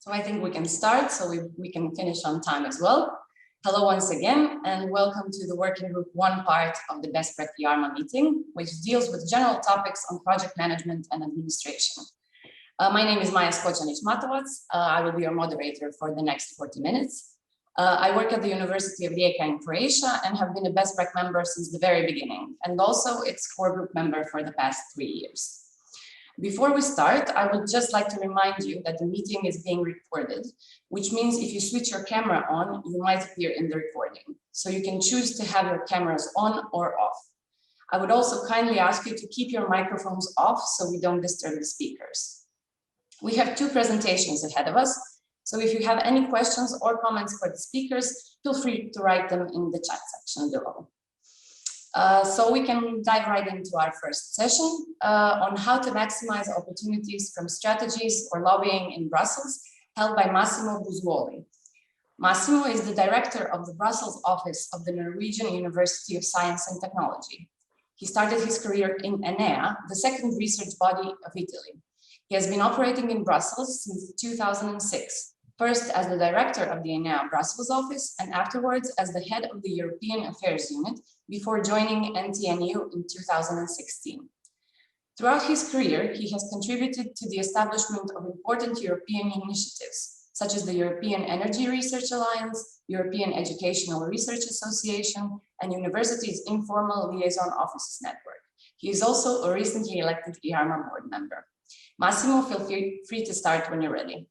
So I think we can start so we can finish on time as well. Hello once again, and welcome to the working group 1 part of the BESTPRAC EARMA meeting, which deals with general topics on project management and administration. My name is Maja Skočanić-Matovac. I will be your moderator for the next 40 minutes. I work at the University of Rijeka in Croatia and have been a BESTPRAC member since the very beginning, and also its core group member for the past 3 years. Before we start, I would just like to remind you that the meeting is being recorded, which means if you switch your camera on, you might appear in the recording. So you can choose to have your cameras on or off. I would also kindly ask you to keep your microphones off so we don't disturb the speakers. We have 2 presentations ahead of us, so if you have any questions or comments for the speakers, feel free to write them in the chat section below. So we can dive right into our first session on how to maximize opportunities from strategies or lobbying in Brussels, held by Massimo Busguoli. Massimo is the director of the Brussels office of the Norwegian University of Science and Technology. He started his career in ENEA, the second research body of Italy. He has been operating in Brussels since 2006. First as the director of the ENEA Brussels office, and afterwards as the head of the European Affairs Unit, before joining NTNU in 2016. Throughout his career, he has contributed to the establishment of important European initiatives, such as the European Energy Research Alliance, European Educational Research Association, and Universities Informal Liaison Offices Network. He is also a recently elected EARMA board member. Massimo, feel free to start when you're ready.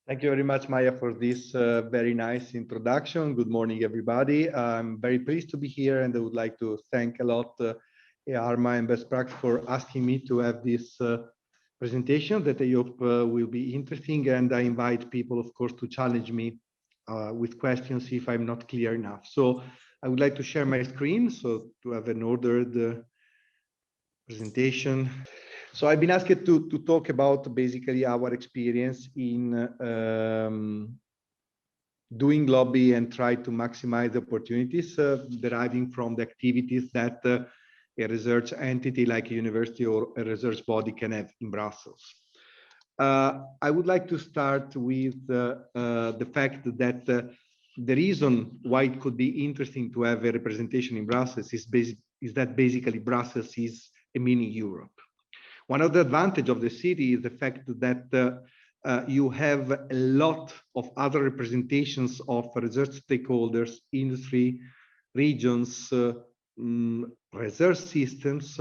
Thank you very much, Maya, for this very nice introduction. Good morning, everybody. I'm very pleased to be here, and I would like to thank a lot EARMA and BESTPRAC for asking me to have this presentation that I hope will be interesting. And I invite people, of course, to challenge me with questions if I'm not clear enough. So I would like to share my screen so to have an ordered presentation. So I've been asked to talk about basically our experience in doing lobby and try to maximize the opportunities deriving from the activities that a research entity like a university or a research body can have in Brussels. I would like to start with the fact that the reason why it could be interesting to have a representation in Brussels is that basically Brussels is a mini Europe. One of the advantages of the city is the fact that you have a lot of other representations of research stakeholders, industry, regions, research systems,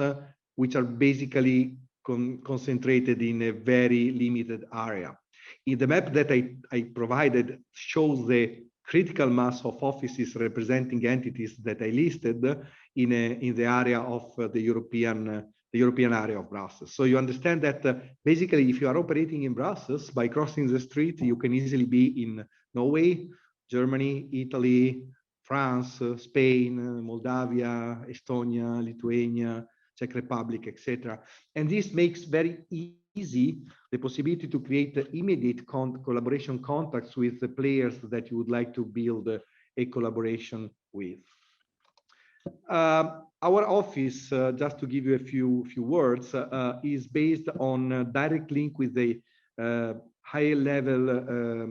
which are basically concentrated in a very limited area. In the map that I provided shows the critical mass of offices representing entities that I listed in the area of the European area of Brussels. So you understand that basically if you are operating in Brussels, by crossing the street, you can easily be in Norway, Germany, Italy, France, Spain, Moldavia, Estonia, Lithuania, Czech Republic, etc. And this makes very easy the possibility to create immediate collaboration contacts with the players that you would like to build a collaboration with. Our office, just to give you a few words, is based on a direct link with the high level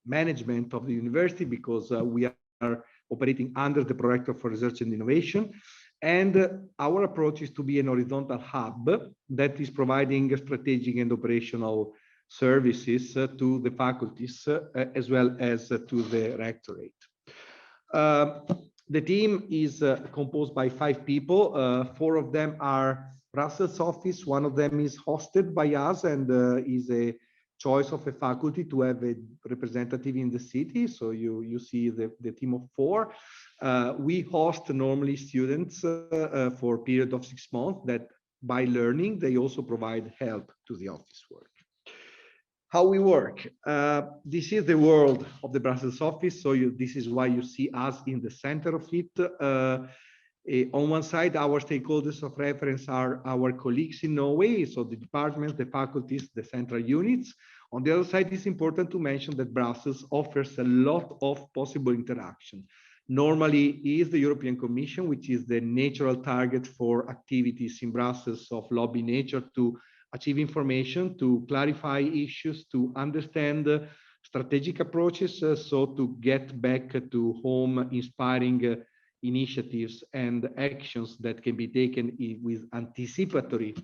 management of the university, because we are operating under the Prorector for Research and Innovation. And our approach is to be an horizontal hub that is providing strategic and operational services to the faculties as well as to the rectorate. The team is composed by 5 people. 4 of them are Brussels office. 1 of them is hosted by us and is a choice of a faculty to have a representative in the city. So you see the team of 4. We host normally students for a period of 6 months that by learning, they also provide help to the office work. How we work. This is the world of the Brussels office. So this is why you see us in the center of it. On one side, our stakeholders of reference are our colleagues in Norway, so the departments, the faculties, the central units. On the other side, it's important to mention that Brussels offers a lot of possible interaction. Normally is the European Commission, which is the natural target for activities in Brussels of lobby nature to achieve information, to clarify issues, to understand strategic approaches, so to get back to home inspiring initiatives and actions that can be taken with anticipatory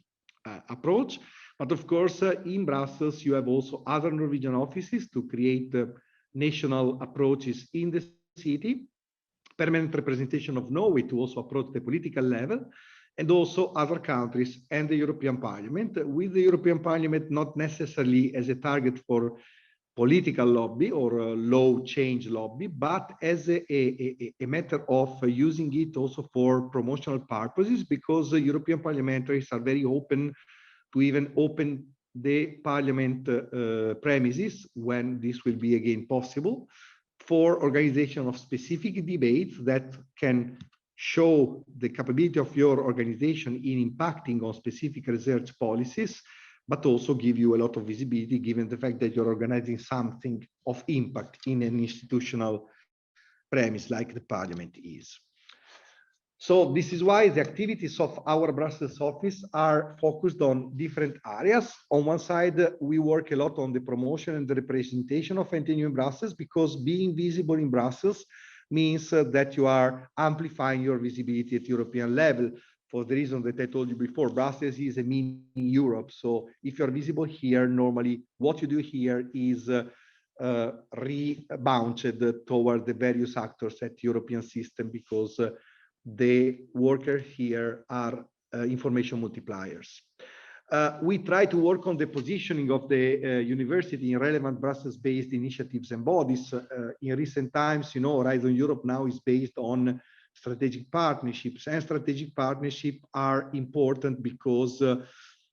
approach. But of course, in Brussels, you have also other Norwegian offices to create national approaches in the city, permanent representation of Norway to also approach the political level, and also other countries and the European Parliament, with the European Parliament not necessarily as a target for political lobby or a law change lobby, but as a matter of using it also for promotional purposes, because the European parliamentaries are very open to even open the parliament premises when this will be again possible for organization of specific debates that can show the capability of your organization in impacting on specific research policies, but also give you a lot of visibility given the fact that you're organizing something of impact in an institutional premise like the parliament is. So this is why the activities of our Brussels office are focused on different areas. On one side, we work a lot on the promotion and the representation of NTNU in Brussels, because being visible in Brussels means that you are amplifying your visibility at European level. For the reason that I told you before, Brussels is a mini Europe. So if you're visible here, normally what you do here is rebounced toward the various actors at European system, because the workers here are information multipliers. We try to work on the positioning of the university in relevant Brussels-based initiatives and bodies. In recent times, you know, Horizon Europe now is based on strategic partnerships, and strategic partnerships are important because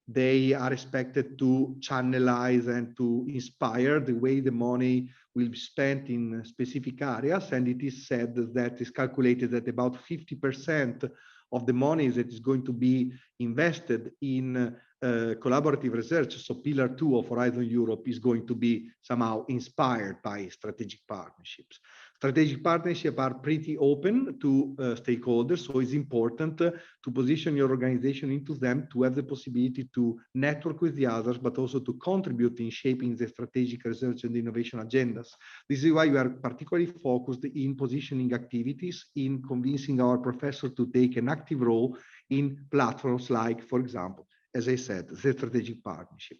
they are expected to channelize and to inspire the way the money will be spent in specific areas. And it is said that it's calculated that about 50% of the money that is going to be invested in collaborative research, so pillar 2 of Horizon Europe, is going to be somehow inspired by strategic partnerships. Strategic partnerships are pretty open to stakeholders, so it's important to position your organization into them, to have the possibility to network with the others, but also to contribute in shaping the strategic research and innovation agendas. This is why we are particularly focused in positioning activities, in convincing our professors to take an active role in platforms like, for example, as I said, the strategic partnership.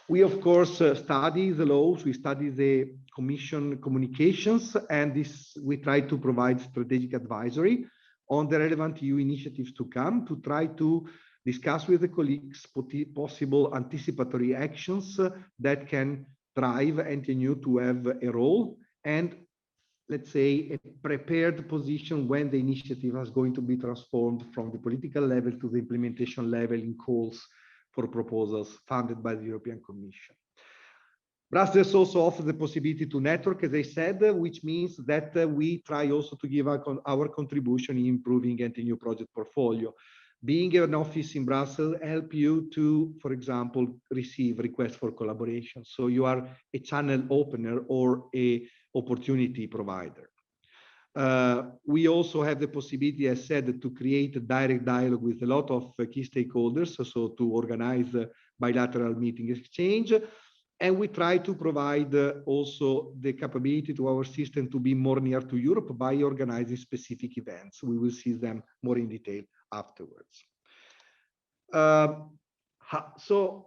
We, of course, study the laws, we study the Commission communications, and we try to provide strategic advisory on the relevant EU initiatives to come, to try to discuss with the colleagues possible anticipatory actions that can drive NTNU to have a role and, let's say, a prepared position when the initiative is going to be transformed from the political level to the implementation level in calls for proposals funded by the European Commission. Brussels also offers the possibility to network, as I said, which means that we try also to give our contribution in improving NTNU project portfolio. Being an office in Brussels help you to, for example, receive requests for collaboration. So you are a channel opener or a opportunity provider. We also have the possibility, as said, to create a direct dialogue with a lot of key stakeholders, so to organize bilateral meeting exchange. And we try to provide also the capability to our system to be more near to Europe by organizing specific events. We will see them more in detail afterwards. So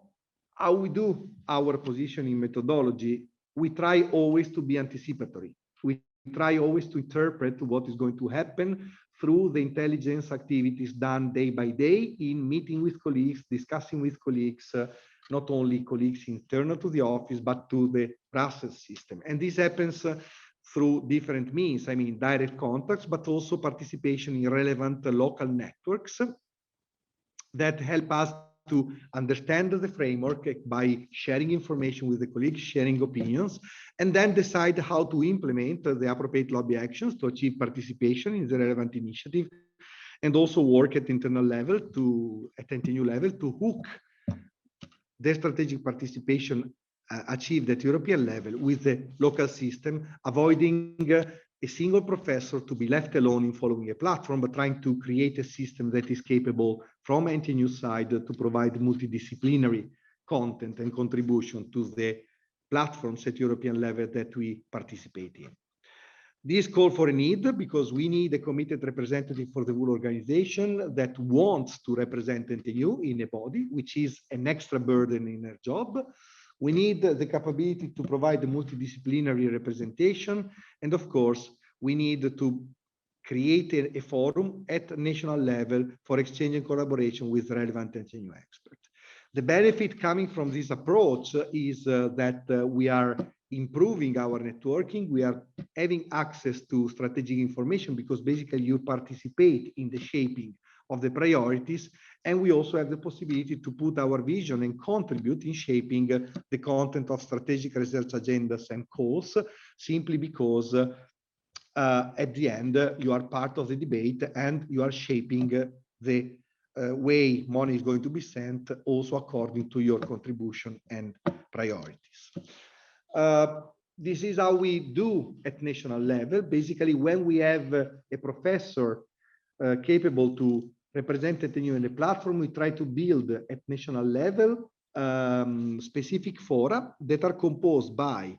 how we do our positioning methodology, we try always to be anticipatory. We try always to interpret what is going to happen through the intelligence activities done day by day in meeting with colleagues, discussing with colleagues, not only colleagues internal to the office, but to the Brussels system. And this happens through different means, I mean, direct contacts, but also participation in relevant local networks that help us to understand the framework by sharing information with the colleagues, sharing opinions, and then decide how to implement the appropriate lobby actions to achieve participation in the relevant initiative, and also work at internal level at NTNU level to hook the strategic participation achieved at European level with the local system, avoiding a single professor to be left alone in following a platform, but trying to create a system that is capable from NTNU side to provide multidisciplinary content and contribution to the platforms at European level that we participate in. This call for a need because we need a committed representative for the whole organization that wants to represent NTNU in a body, which is an extra burden in her job. We need the capability to provide the multidisciplinary representation. And of course, we need to create a forum at national level for exchange and collaboration with relevant NTNU experts. The benefit coming from this approach is that we are improving our networking. We are having access to strategic information because basically you participate in the shaping of the priorities. And we also have the possibility to put our vision and contribute in shaping the content of strategic research agendas and calls, simply because at the end, you are part of the debate and you are shaping the way money is going to be sent also according to your contribution and priorities. This is how we do at national level. Basically, when we have a professor capable to represent NTNU in the platform, we try to build at national level specific fora that are composed by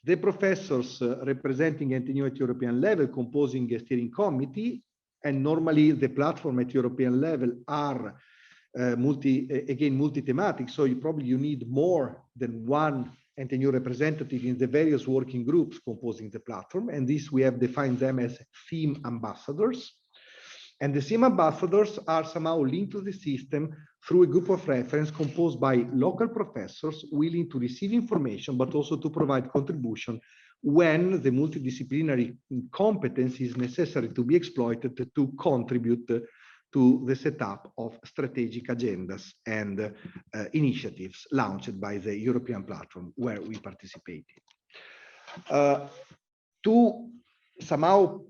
the professors representing NTNU at European level, composing a steering committee, and normally the platform at European level are multi-thematic. So you need more than one NTNU representative in the various working groups composing the platform. And this we have defined them as theme ambassadors. And the theme ambassadors are somehow linked to the system through a group of reference composed by local professors willing to receive information, but also to provide contribution when the multidisciplinary competence is necessary to be exploited to contribute to the setup of strategic agendas and initiatives launched by the European platform where we participate. To somehow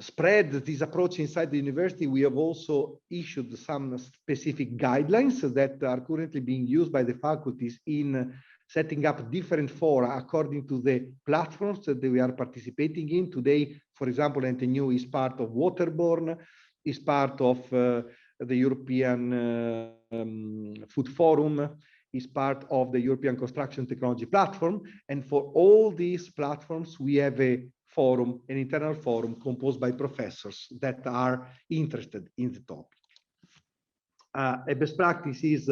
spread this approach inside the university, we have also issued some specific guidelines that are currently being used by the faculties in setting up different fora according to the platforms that we are participating in. Today, for example, NTNU is part of Waterborne, is part of the European Food Forum, is part of the European Construction Technology Platform. And for all these platforms, we have a forum, an internal forum composed by professors that are interested in the topic. A best practice is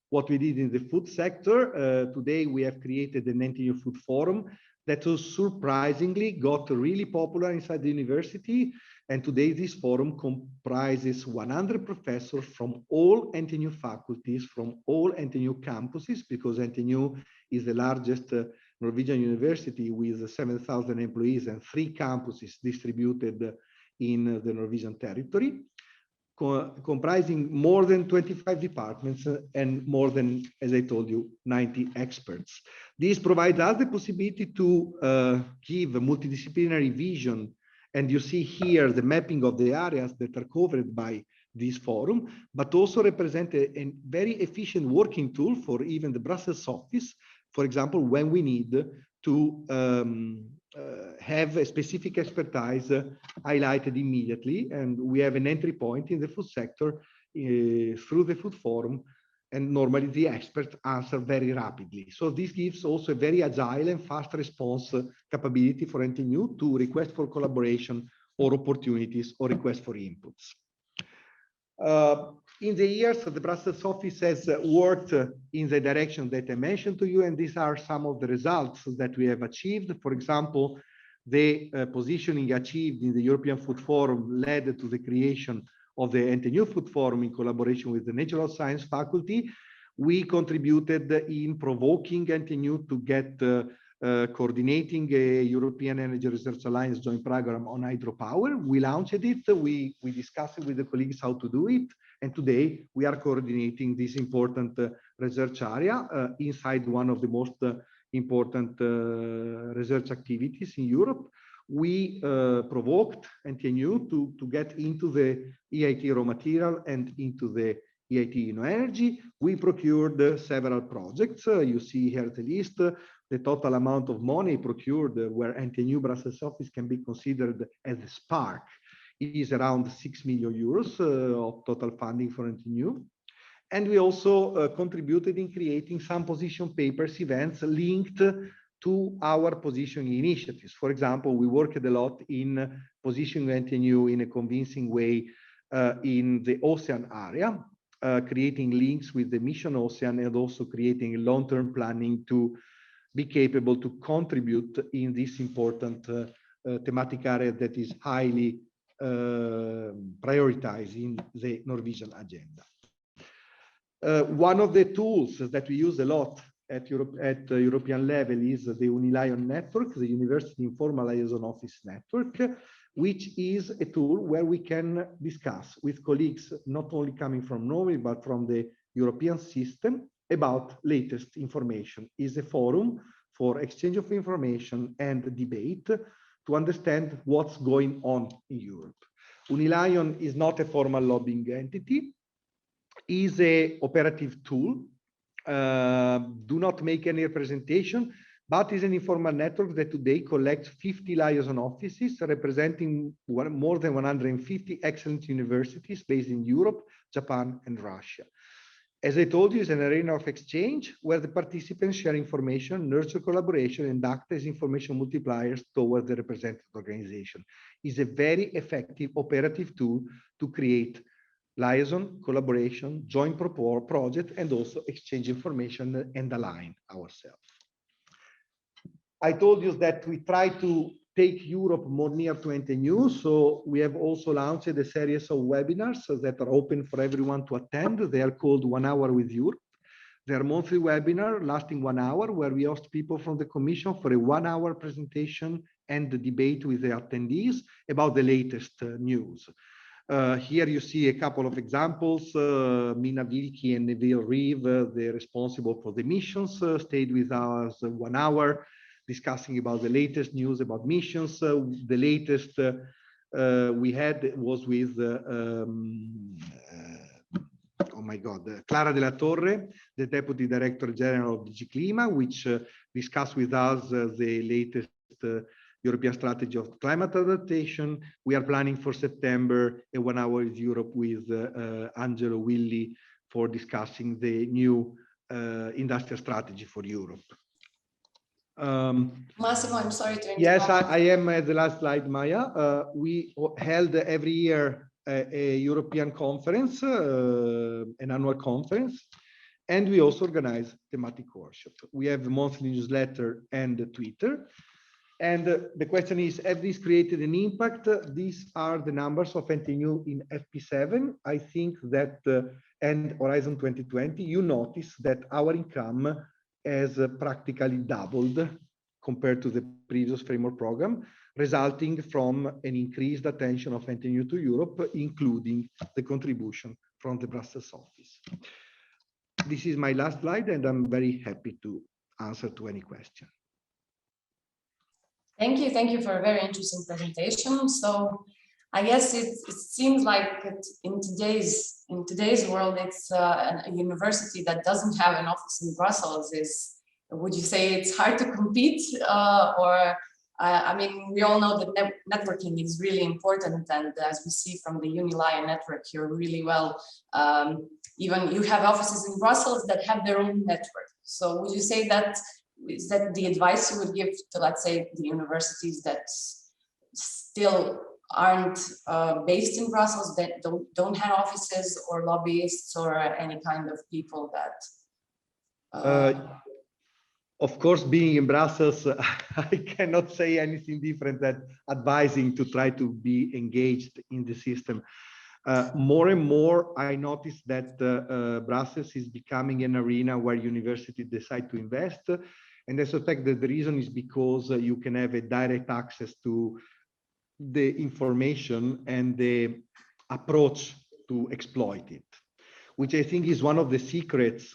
what we did in the food sector. Today, we have created an NTNU Food Forum that surprisingly got really popular inside the university. And today, this forum comprises 100 professors from all NTNU faculties, from all NTNU campuses, because NTNU is the largest Norwegian university with 7,000 employees and 3 campuses distributed in the Norwegian territory, comprising more than 25 departments and more than, as I told you, 90 experts. This provides us the possibility to give a multidisciplinary vision. And you see here the mapping of the areas that are covered by this forum, but also represent a very efficient working tool for even the Brussels office. For example, when we need to have a specific expertise highlighted immediately, and we have an entry point in the food sector through the food forum, and normally the experts answer very rapidly. So this gives also a very agile and fast response capability for NTNU to request for collaboration or opportunities or request for inputs. In the years, the Brussels office has worked in the direction that I mentioned to you, and these are some of the results that we have achieved. For example, the positioning achieved in the European Food Forum led to the creation of the NTNU Food Forum in collaboration with the Natural Science faculty. We contributed in provoking NTNU to get coordinating a European Energy Research Alliance joint program on hydropower. We launched it, we discussed with the colleagues how to do it, and today we are coordinating this important research area inside one of the most important research activities in Europe. We provoked NTNU to get into the EIT raw material and into the EIT energy. We procured several projects. You see here the list. The total amount of money procured where NTNU Brussels office can be considered as a spark is around 6 million euros of total funding for NTNU. And we also contributed in creating some position papers events linked to our positioning initiatives. For example, we worked a lot in positioning NTNU in a convincing way in the ocean area, creating links with the mission ocean and also creating long-term planning to be capable to contribute in this important thematic area that is highly prioritized in the Norwegian agenda. One of the tools that we use a lot at European level is the UniLan network, the University Informal Liaison Office Network, which is a tool where we can discuss with colleagues not only coming from Norway, but from the European system about latest information. Is a forum for exchange of information and debate to understand what's going on in Europe. UniLan is not a formal lobbying entity, is a operative tool, do not make any representation, but is an informal network that today collects 50 liaison offices representing more than 150 excellent universities based in Europe, Japan, and Russia. As I told you, it's an arena of exchange where the participants share information, nurture collaboration, and act as information multipliers toward the represented organization. It's a very effective operative tool to create liaison, collaboration, joint project, and also exchange information and align ourselves. I told you that we try to take Europe more near to NTNU, so we have also launched a series of webinars that are open for everyone to attend. They are called 1 Hour with Europe. They are monthly webinar lasting 1 hour, where we host people from the Commission for a 1-hour presentation and the debate with the attendees about the latest news. Here you see a couple of examples. Mina Vilki and Neville Reeve, they're responsible for the missions, stayed with us 1 hour, discussing about the latest news about missions. The latest we had was with, oh my God, Clara de la Torre, the Deputy Director General of DG Clima, which discussed with us the latest European strategy of climate adaptation. We are planning for September a 1 hour with Europe with Angelo Willi for discussing the new industrial strategy for Europe. Massimo, I'm sorry to interrupt. Yes, I am at the last slide, Maya. We held every year a European conference, an annual conference, and we also organize thematic workshop. We have a monthly newsletter and Twitter. And the question is, have these created an impact? These are the numbers of NTNU in FP7. I think that, and Horizon 2020, you notice that our income has practically doubled compared to the previous framework program, resulting from an increased attention of NTNU to Europe, including the contribution from the Brussels office. This is my last slide, and I'm very happy to answer to any question. Thank you for a very interesting presentation. So I guess it seems like in today's world, it's a university that doesn't have an office in Brussels is, would you say it's hard to compete? I mean, we all know that networking is really important, and as we see from the UniLan network, you're really well, even you have offices in Brussels that have their own network. So would you say that is that the advice you would give to, let's say, the universities that still aren't based in Brussels, that don't have offices or lobbyists or any kind of people that? Of course, being in Brussels, I cannot say anything different than advising to try to be engaged in the system. More and more, I notice that Brussels is becoming an arena where universities decide to invest. And I suspect that the reason is because you can have a direct access to the information and the approach to exploit it, which I think is one of the secrets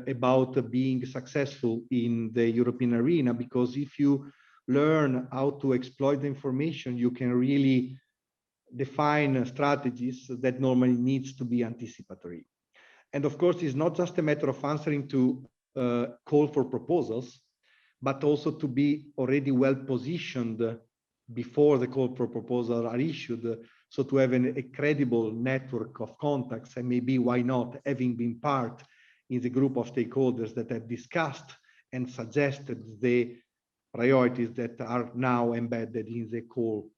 about being successful in the European arena, because if you learn how to exploit the information, you can really define strategies that normally needs to be anticipatory. And of course, it's not just a matter of answering to call for proposals, but also to be already well positioned before the call for proposals are issued So to have a credible network of contacts, and maybe why not, having been part in the group of stakeholders that have discussed and suggested the priorities that are now embedded in the call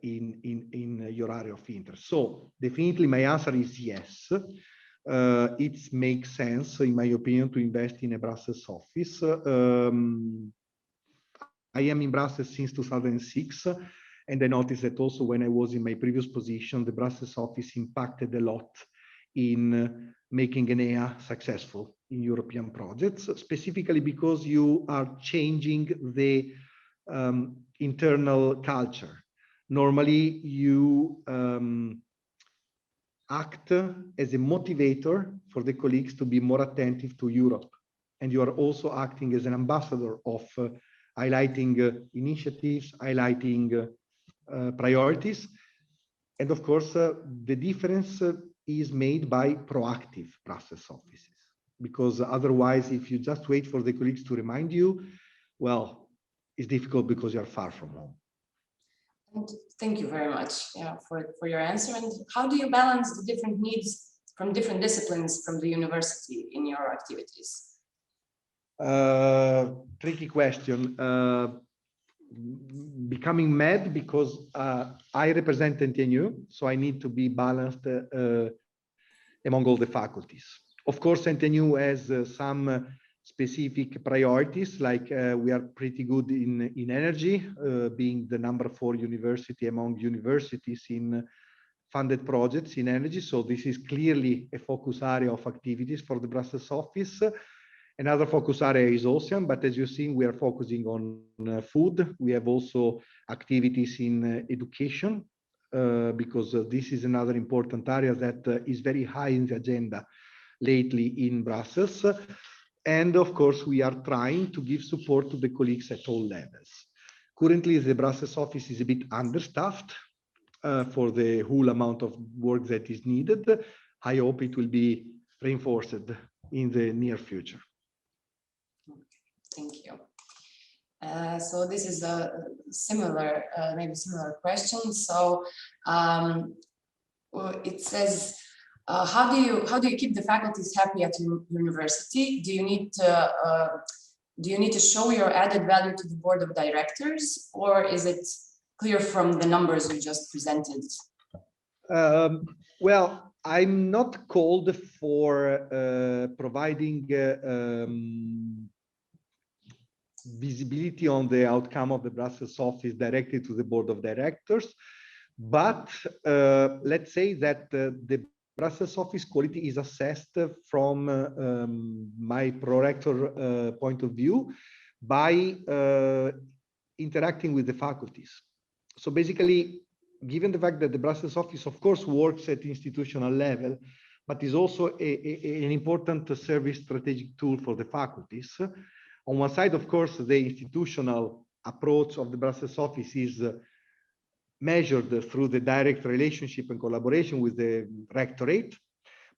in your area of interest. So definitely my answer is yes. It makes sense, in my opinion, to invest in a Brussels office. I am in Brussels since 2006, and I noticed that also when I was in my previous position, the Brussels office impacted a lot in making ENEA successful in European projects, specifically because you are changing the internal culture. Normally, you act as a motivator for the colleagues to be more attentive to Europe. And you are also acting as an ambassador of highlighting initiatives, highlighting priorities. And of course, the difference is made by proactive Brussels offices. Because otherwise, if you just wait for the colleagues to remind you, well, it's difficult because you're far from home. And thank you very much for your answer. And how do you balance the different needs from different disciplines from the university in your activities? Tricky question. Becoming mad because I represent NTNU, so I need to be balanced among all the faculties. Of course, NTNU has some specific priorities, like we are pretty good in energy, being the #4 university among universities in funded projects in energy. So this is clearly a focus area of activities for the Brussels office. Another focus area is ocean, but as you've seen, we are focusing on food. We have also activities in education, because this is another important area that is very high in the agenda lately in Brussels. And of course, we are trying to give support to the colleagues at all levels. Currently, the Brussels office is a bit understaffed for the whole amount of work that is needed. I hope it will be reinforced in the near future. Thank you. So this is a similar, maybe similar question. So it says, how do you keep the faculties happy at your university? Do you need to show your added value to the board of directors, or is it clear from the numbers you just presented? Well, I'm not called for providing visibility on the outcome of the Brussels office directly to the board of directors, but let's say that the Brussels office quality is assessed from my prorector point of view by interacting with the faculties. So basically, given the fact that the Brussels office, of course, works at institutional level, but is also an important service strategic tool for the faculties. On one side, of course, the institutional approach of the Brussels office is measured through the direct relationship and collaboration with the rectorate.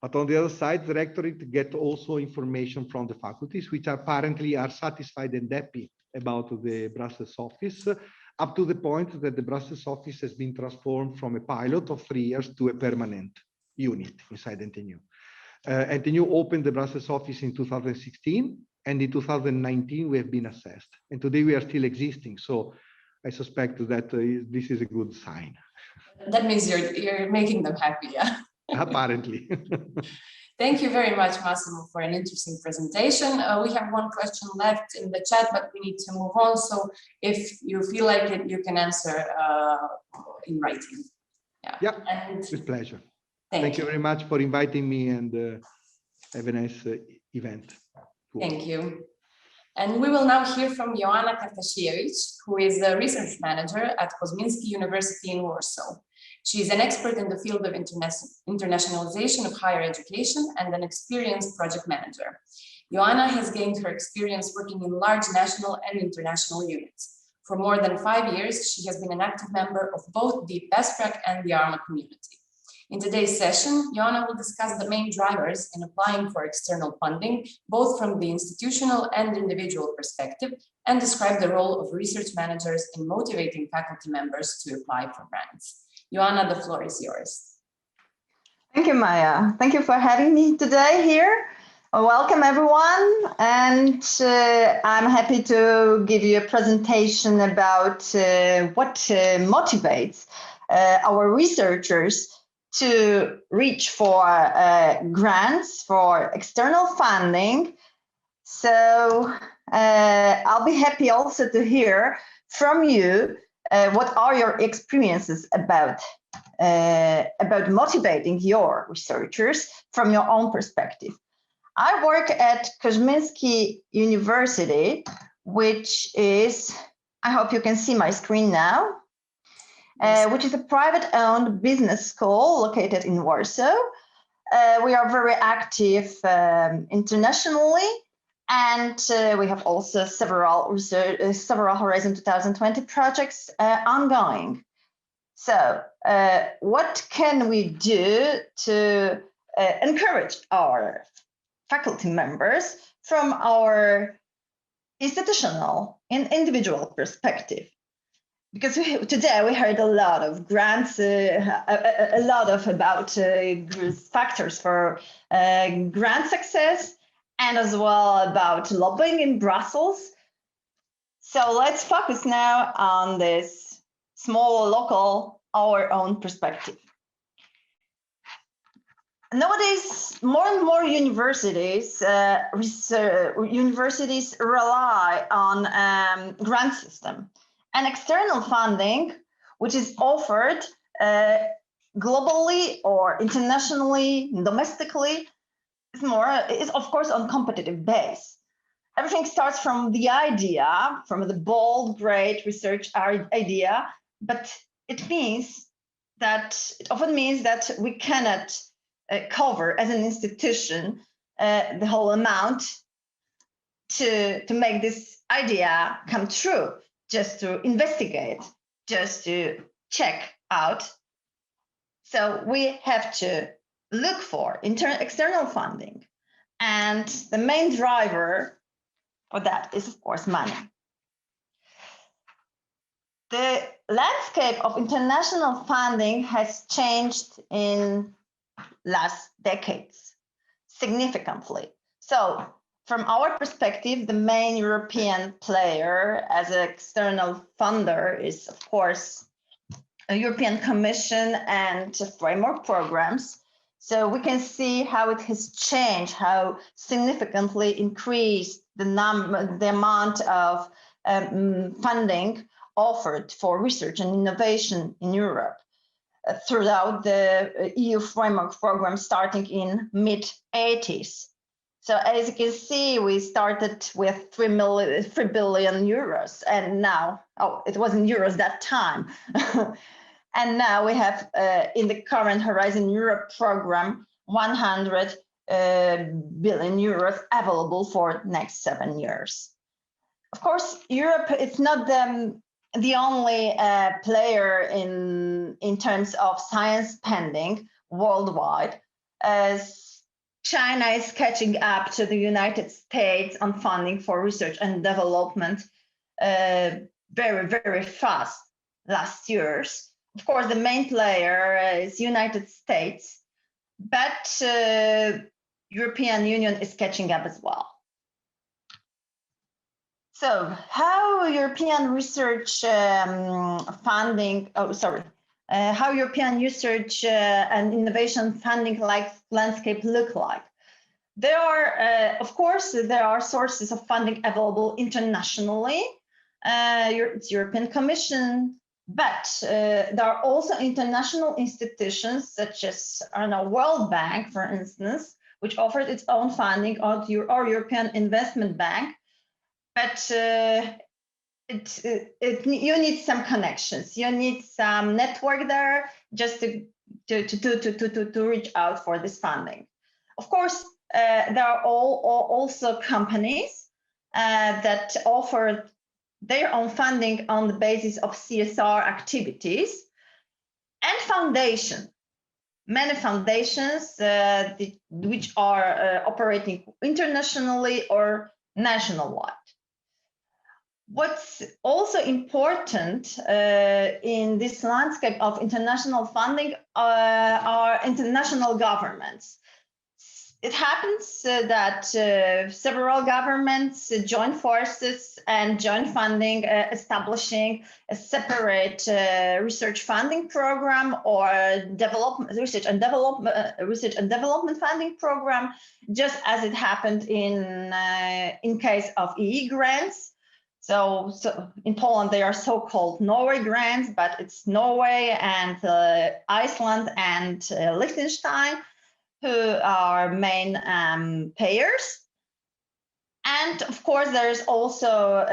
But on the other side, the rectorate gets also information from the faculties, which apparently are satisfied and happy about the Brussels office, up to the point that the Brussels office has been transformed from a pilot of 3 years to a permanent unit inside NTNU. NTNU opened the Brussels office in 2016, and in 2019 we have been assessed. And today we are still existing. So I suspect that this is a good sign. That means you're making them happy, yeah? Apparently. Thank you very much, Massimo, for an interesting presentation. We have one question left in the chat, but we need to move on. So if you feel like it, you can answer in writing. Yeah, and with pleasure. Thank you very much for inviting me, and have a nice event. Thank you. And we will now hear from Joanna who is the research manager at Kosminski University in Warsaw. She is an expert in the field of internationalization of higher education and an experienced project manager. Joanna has gained her experience working in large national and international units. For more than 5 years, she has been an active member of both the BESTPRAC and the EARMA community. In today's session, Joanna will discuss the main drivers in applying for external funding, both from the institutional and individual perspective, and describe the role of research managers in motivating faculty members to apply for grants. Joanna, the floor is yours. Thank you, Maya. Thank you for having me today here. Welcome, everyone. And I'm happy to give you a presentation about what motivates our researchers to reach for grants for external funding. So I'll be happy also to hear from you what are your experiences about motivating your researchers from your own perspective. I work at Kosminski University, which is, I hope you can see my screen now, which is a private-owned business school located in Warsaw. We are very active internationally, and we have also several Horizon 2020 projects ongoing. So what can we do to encourage our faculty members from our institutional and individual perspective? Because today we heard a lot of grants, a lot of about factors for grant success, and as well about lobbying in Brussels. So let's focus now on this small, local, our own perspective. Nowadays, more and more universities rely on grant system and external funding, which is offered globally or internationally, domestically, is of course on competitive base. Everything starts from the idea, from the bold, great research idea, but it often means that we cannot cover as an institution the whole amount to make this idea come true, just to investigate, just to check out. So we have to look for external funding. And the main driver for that is, of course, money. The landscape of international funding has changed in last decades significantly. So from our perspective, the main European player as an external funder is, of course, a European Commission and framework programs. So we can see how it has changed, how significantly increased the amount of funding offered for research and innovation in Europe throughout the EU framework program starting in mid-80s. So as you can see, we started with 3 billion euros, and now, it wasn't euros that time. And now we have in the current Horizon Europe program 100 billion euros available for next 7 years. Of course, Europe is not the only player in terms of science spending worldwide, as China is catching up to the United States on funding for research and development very, very fast last years. Of course, the main player is United States, but European Union is catching up as well. So how European research funding, how European research and innovation funding landscape look like? There are, of course, there are sources of funding available internationally. It's European Commission, but there are also international institutions such as World Bank, for instance, which offers its own funding, or European Investment Bank. But you need some connections. You need some network there just to reach out for this funding. Of course, there are also companies that offer their own funding on the basis of CSR activities, and foundation. Many foundations which are operating internationally or nationwide. What's also important in this landscape of international funding are international governments. It happens that several governments join forces and join funding, establishing a separate research funding program or research and development funding program, just as it happened in case of EE grants. So in Poland, they are so-called Norway grants, but it's Norway and Iceland and Liechtenstein who are main payers. And of course, there's also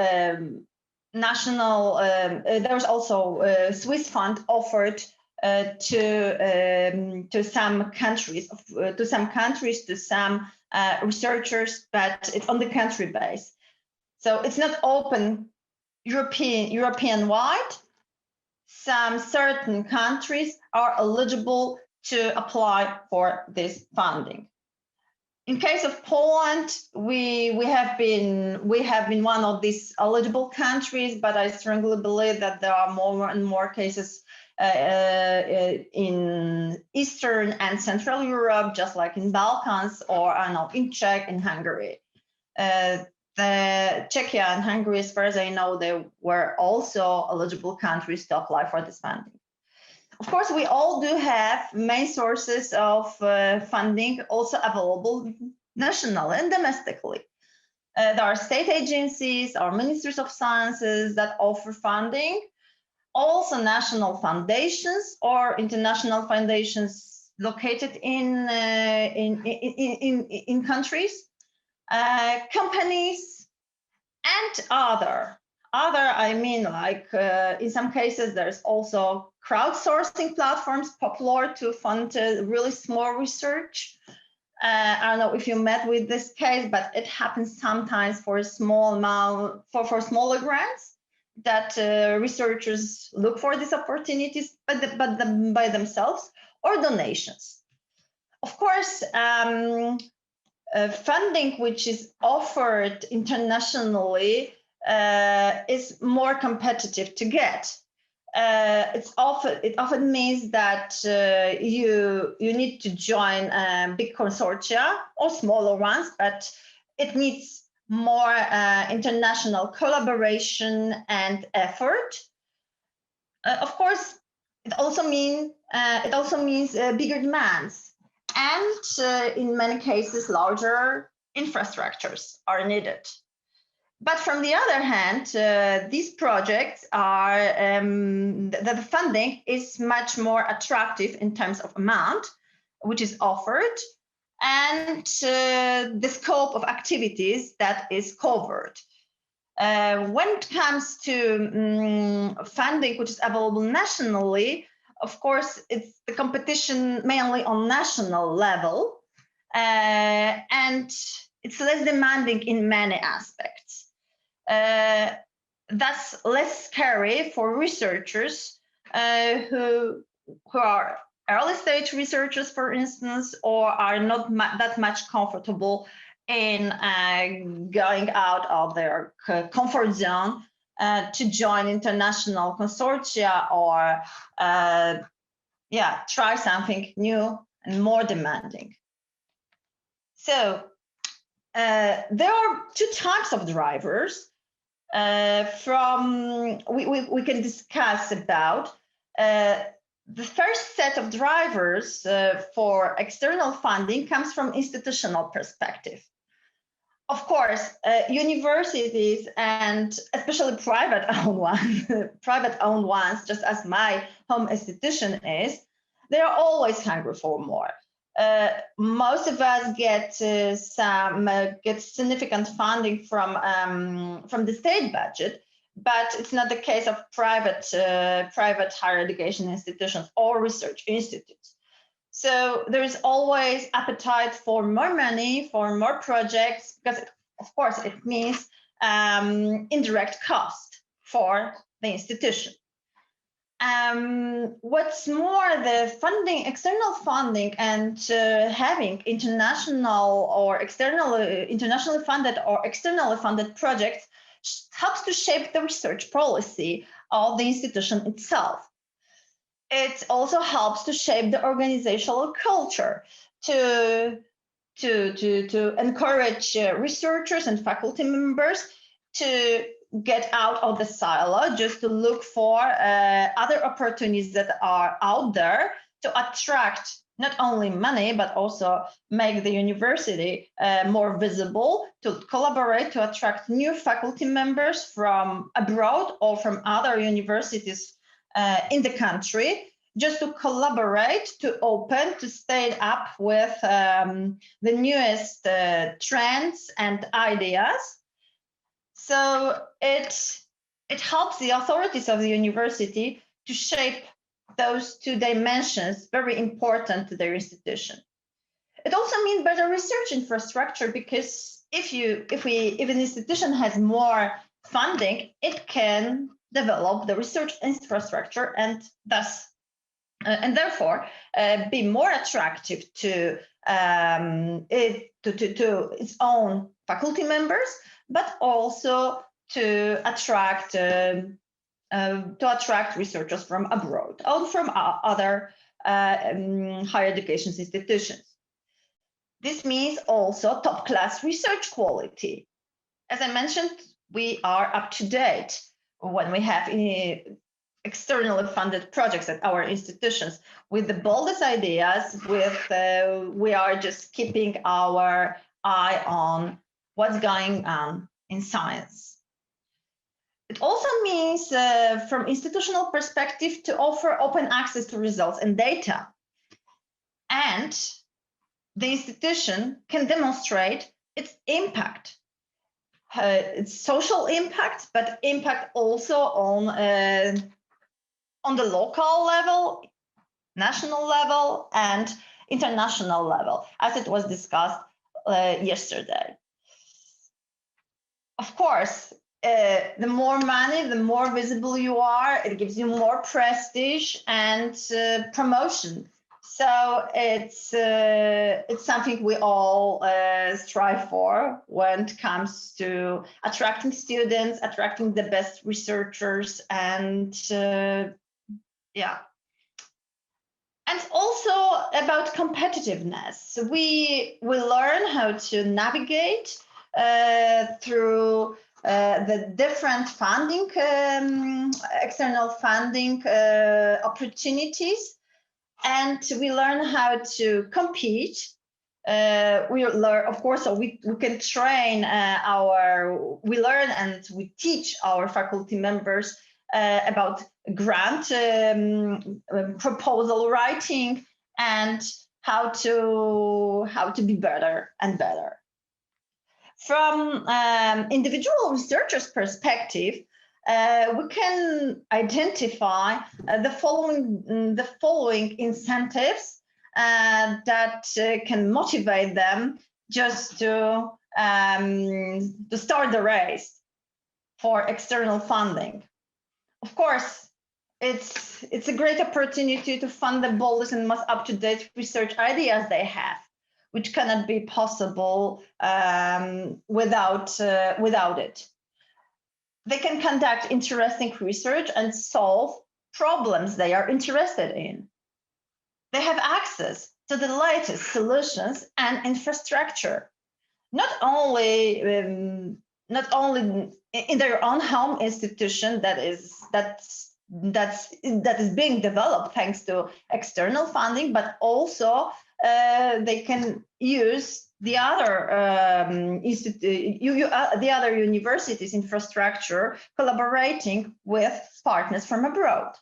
there's also a Swiss fund offered to some countries, to some researchers, but it's on the country base. So it's not open European-wide. Some certain countries are eligible to apply for this funding. In case of Poland, we have been one of these eligible countries, but I strongly believe that there are more and more cases in Eastern and Central Europe, just like in Balkans, or I don't know, in Czech and Hungary. The Czechia and Hungary, as far as I know, they were also eligible countries to apply for this funding. Of course, we all do have main sources of funding also available nationally and domestically. There are state agencies or ministries of sciences that offer funding, also national foundations or international foundations located in countries, companies, and other, I mean, like in some cases, there's also crowdsourcing platforms popular to fund really small research. I don't know if you met with this case, but it happens sometimes for a small amount, for smaller grants, that researchers look for these opportunities, but by themselves, or donations. Of course, funding which is offered internationally is more competitive to get. It often means that you need to join big consortia or smaller ones, but it needs more international collaboration and effort. Of course, it also means bigger demands, and in many cases, larger infrastructures are needed. But from the other hand, these projects are, the funding is much more attractive in terms of amount, which is offered, and the scope of activities that is covered. When it comes to funding, which is available nationally, of course, it's the competition mainly on national level, and it's less demanding in many aspects. That's less scary for researchers who are early stage researchers, for instance, or are not that much comfortable in going out of their comfort zone to join international consortia or try something new and more demanding. So there are two types of drivers we can discuss about. The first set of drivers for external funding comes from institutional perspective. Of course, universities and especially private-owned ones, just as my home institution is, they are always hungry for more. Most of us get significant funding from the state budget, but it's not the case of private higher education institutions or research institutes. So there is always appetite for more money, for more projects, because of course it means indirect cost for the institution. What's more, the funding, external funding, and having international or internationally funded or externally funded projects helps to shape the research policy of the institution itself. It also helps to shape the organizational culture, to encourage researchers and faculty members to get out of the silo, just to look for other opportunities that are out there to attract not only money, but also make the university more visible, to collaborate, to attract new faculty members from abroad or from other universities in the country, just to collaborate, to open, to stay up with the newest trends and ideas. So it helps the authorities of the university to shape those two dimensions, very important to their institution. It also means better research infrastructure, because if an institution has more funding, it can develop the research infrastructure and thus and therefore be more attractive to its own faculty members, but also to attract researchers from abroad or from other higher education institutions. This means also top-class research quality. As I mentioned, we are up to date when we have externally funded projects at our institutions with the boldest ideas. We are just keeping our eye on what's going on in science. It also means, from institutional perspective, to offer open access to results and data. And the institution can demonstrate its impact, its social impact, but impact also on the local level, national level, and international level, as it was discussed yesterday. Of course, the more money, the more visible you are, it gives you more prestige and promotion. So it's something we all strive for when it comes to attracting students, attracting the best researchers, and yeah. And also about competitiveness. We learn how to navigate through the different funding, external funding opportunities, and we learn how to compete. We learn, of course, so we can train we learn and we teach our faculty members about grant proposal writing and how to be better and better. From individual researchers' perspective, we can identify the following incentives that can motivate them just to start the race for external funding. Of course, it's a great opportunity to fund the boldest and most up-to-date research ideas they have, which cannot be possible without it. They can conduct interesting research and solve problems they are interested in. They have access to the latest solutions and infrastructure, not only in their own home institution that is being developed thanks to external funding, but also they can use the other universities' infrastructure, collaborating with partners from abroad.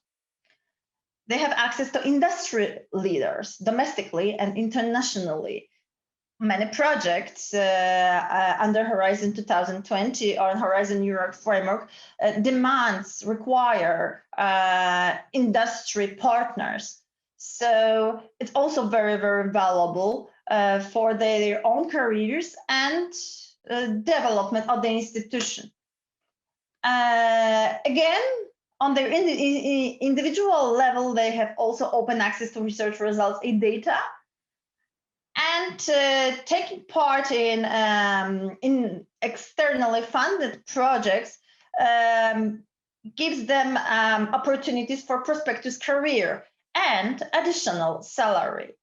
They have access to industry leaders domestically and internationally. Many projects under Horizon 2020 or Horizon Europe framework require industry partners. So it's also very, very valuable for their own careers and development of the institution. Again, on their individual level, they have also open access to research results and data. And taking part in externally funded projects gives them opportunities for prospective career and additional salary.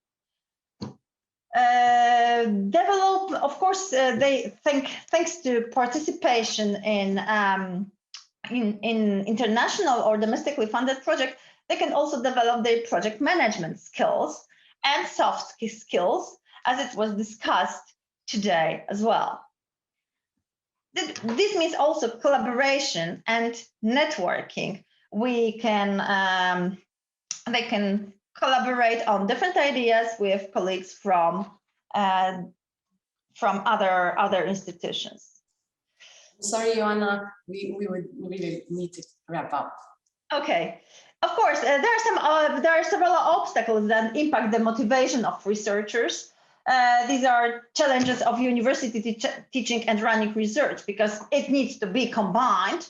Develop, of course, thanks to participation in international or domestically funded projects, they can also develop their project management skills and soft skills, as it was discussed today as well. This means also collaboration and networking. They can collaborate on different ideas with colleagues from other institutions. Sorry, Joanna, we would really need to wrap up. Okay. Of course, there are several obstacles that impact the motivation of researchers. These are challenges of university teaching and running research, because it needs to be combined.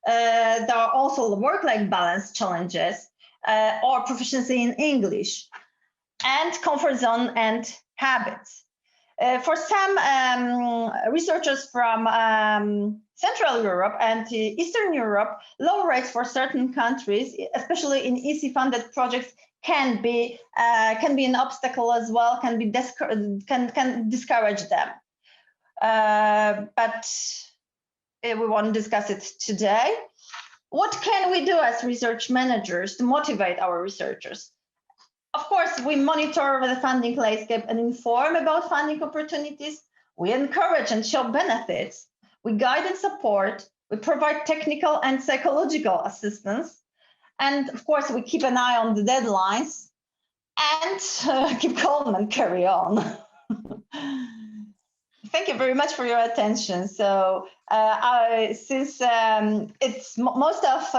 There are also work-life balance challenges, or proficiency in English, and comfort zone and habits. For some researchers from Central Europe and Eastern Europe, low rates for certain countries, especially in EC-funded projects, can be an obstacle as well, can discourage them. But we want to discuss it today. What can we do as research managers to motivate our researchers? Of course, we monitor the funding landscape and inform about funding opportunities. We encourage and show benefits. We guide and support. We provide technical and psychological assistance. And of course, we keep an eye on the deadlines and keep calm and carry on. Thank you very much for your attention. So since most of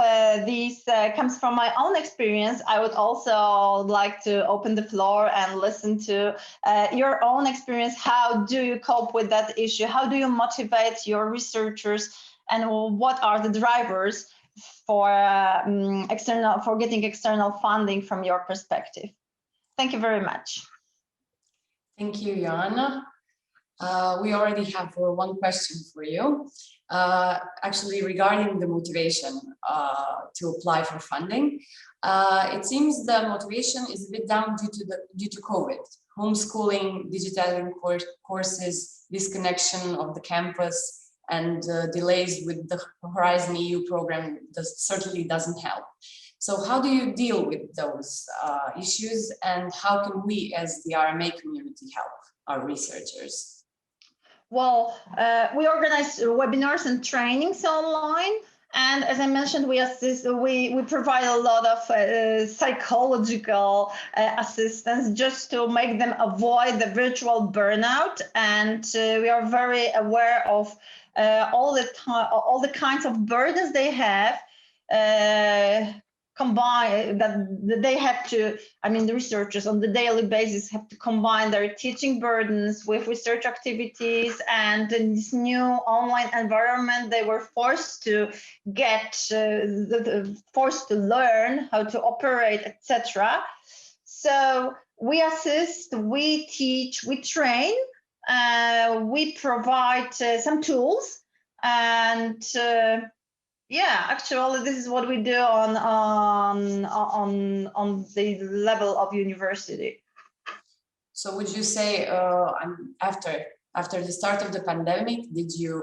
these comes from my own experience, I would also like to open the floor and listen to your own experience. How do you cope with that issue? How do you motivate your researchers? And what are the drivers for getting external funding from your perspective? Thank you very much. Thank you, Joanna. We already have one question for you, actually regarding the motivation to apply for funding. It seems the motivation is a bit down due to COVID, homeschooling, digitizing courses, disconnection of the campus, and delays with the Horizon EU program certainly doesn't help. So how do you deal with those issues, and how can we as the RMA community help our researchers? Well, we organize webinars and trainings online, and as I mentioned, we provide a lot of psychological assistance just to make them avoid the virtual burnout, and we are very aware of all the kinds of burdens they have. Combine that they have to, the researchers on the daily basis have to combine their teaching burdens with research activities, and in this new online environment they were forced to forced to learn how to operate, etc. So we assist, we teach, we train, we provide some tools, and yeah, actually, this is what we do on the level of university. So, would you say after the start of the pandemic, did you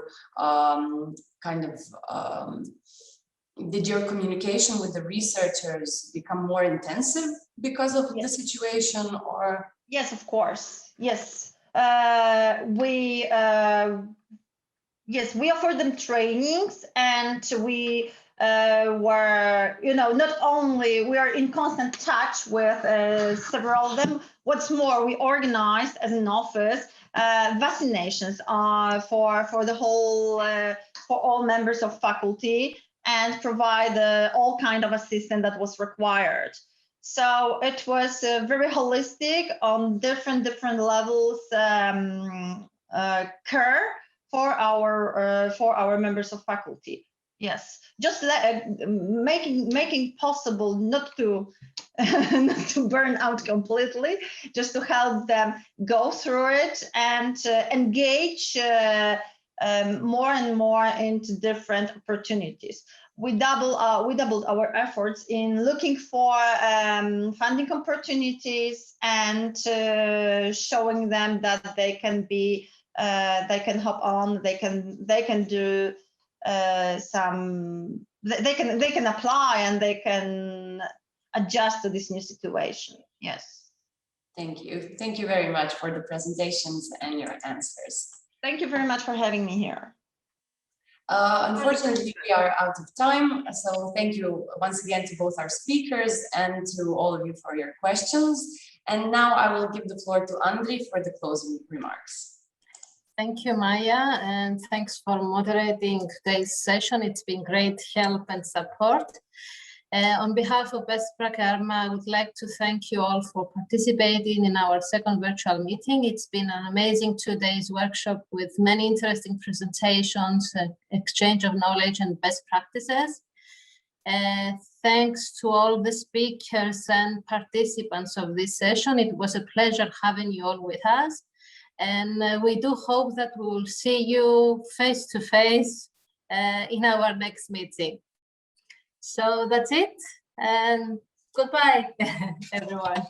did your communication with the researchers become more intensive because of the situation, or? Yes, of course. Yes, Yes, we offer them trainings, and we were, not only we are in constant touch with several of them. What's more, we organized as an office vaccinations for the whole for all members of faculty, and provide all kind of assistance that was required. So it was very holistic on different levels care for our members of faculty. Yes, just making possible not to not to burn out completely, just to help them go through it and engage more and more into different opportunities. We doubled our efforts in looking for funding opportunities and showing them that they can hop on, they can do they can apply and they can adjust to this new situation. Yes. Thank you. Thank you very much for the presentations and your answers. Thank you very much for having me here. Unfortunately, we are out of time. So thank you once again to both our speakers and to all of you for your questions. And now I will give the floor to Andri for the closing remarks. Thank you, Maya, and thanks for moderating today's session. It's been great help and support. On behalf of BESTPRAC EARMA, I would like to thank you all for participating in our second virtual meeting. It's been an amazing 2 days workshop with many interesting presentations, exchange of knowledge and best practices. Thanks to all the speakers and participants of this session. It was a pleasure having you all with us. And we do hope that we will see you face to face in our next meeting. So that's it, and goodbye, everyone.